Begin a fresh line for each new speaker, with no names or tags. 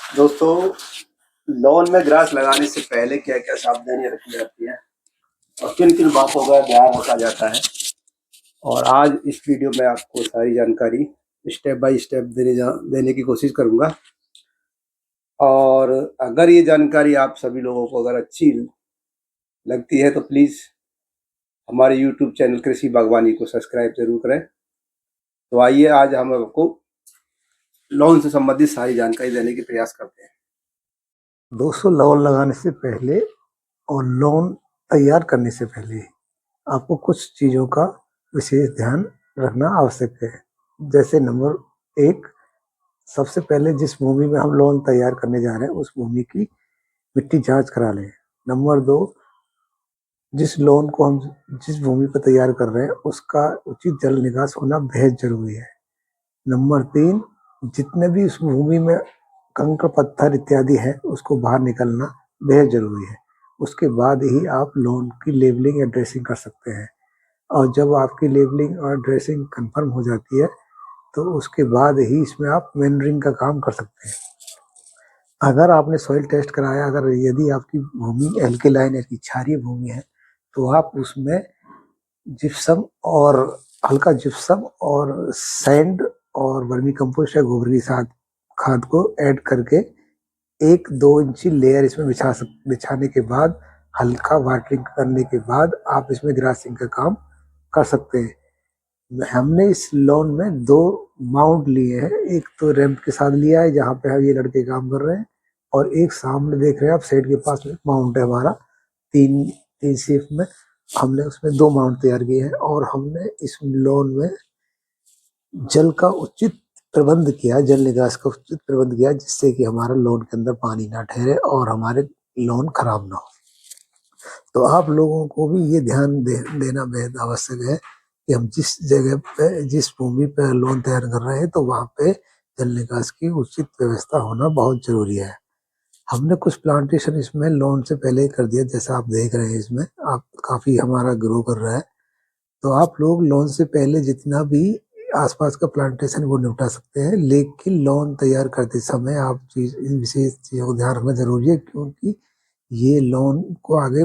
दोस्तों, लॉन में ग्रास लगाने से पहले क्या क्या सावधानियां रखी जाती है और किन किन बातों का ध्यान रखा जाता है, और आज इस वीडियो में आपको सारी जानकारी स्टेप बाय स्टेप देने की कोशिश करूंगा। और अगर ये जानकारी आप सभी लोगों को अगर अच्छी लगती है तो प्लीज़ हमारे यूट्यूब चैनल कृषि बागवानी को सब्सक्राइब जरूर करें। तो आइए आज हम आपको लॉन से संबंधित सारी जानकारी देने की प्रयास करते हैं।
दोस्तों, लॉन लगाने से पहले और लॉन तैयार करने से पहले आपको कुछ चीज़ों का विशेष ध्यान रखना आवश्यक है। जैसे नंबर 1, सबसे पहले जिस भूमि में हम लॉन तैयार करने जा रहे हैं उस भूमि की मिट्टी जांच करा लें। नंबर 2, जिस लॉन को हम जिस भूमि पर तैयार कर रहे हैं उसका उचित जल निकास होना बेहद जरूरी है। नंबर 3, जितने भी उस भूमि में कंकड़ पत्थर इत्यादि है उसको बाहर निकलना बेहद जरूरी है। उसके बाद ही आप लॉन की लेवलिंग या ड्रेसिंग कर सकते हैं। और जब आपकी लेवलिंग और ड्रेसिंग कंफर्म हो जाती है तो उसके बाद ही इसमें आप मेनरिंग का काम कर सकते हैं। अगर आपने सॉइल टेस्ट कराया, अगर यदि आपकी भूमि एल्केलाइन यानी क्षारीय भूमि है तो आप उसमें जिप्सम और हल्का जिप्सम और सैंड और वर्मी कंपोस्ट या गोबर के साथ खाद को ऐड करके 1-2 इंची लेयर इसमें बिछाने के बाद हल्का वाटरिंग करने के बाद आप इसमें ग्रासिंग का काम कर सकते हैं। हमने इस लॉन में 2 माउंट लिए हैं। एक तो रैंप के साथ लिया है जहाँ पे ये लड़के काम कर रहे हैं, और एक सामने देख रहे हैं आप साइड के पास में माउंट है हमारा। तीन तीन शेप में हमने उसमें 2 माउंट तैयार किए हैं, और हमने इस लॉन में जल का उचित प्रबंध किया, जल निकास का उचित प्रबंध किया, जिससे कि हमारा लॉन के अंदर पानी ना ठहरे और हमारे लॉन खराब ना हो। तो आप लोगों को भी ये ध्यान देना बेहद आवश्यक है कि हम जिस जगह पे जिस भूमि पे लॉन तैयार कर रहे हैं तो वहाँ पे जल निकास की उचित व्यवस्था होना बहुत जरूरी है। हमने कुछ प्लांटेशन इसमें लॉन से पहले ही कर दिया, जैसा आप देख रहे हैं इसमें आप काफी हमारा ग्रो कर रहा है। तो आप लोग लॉन से पहले जितना भी आसपास का प्लांटेशन वो निपटा सकते हैं, लेकिन लॉन तैयार करते समय आप इन विशेष चीज़ों को ध्यान रखना जरूरी है, क्योंकि ये लॉन को आगे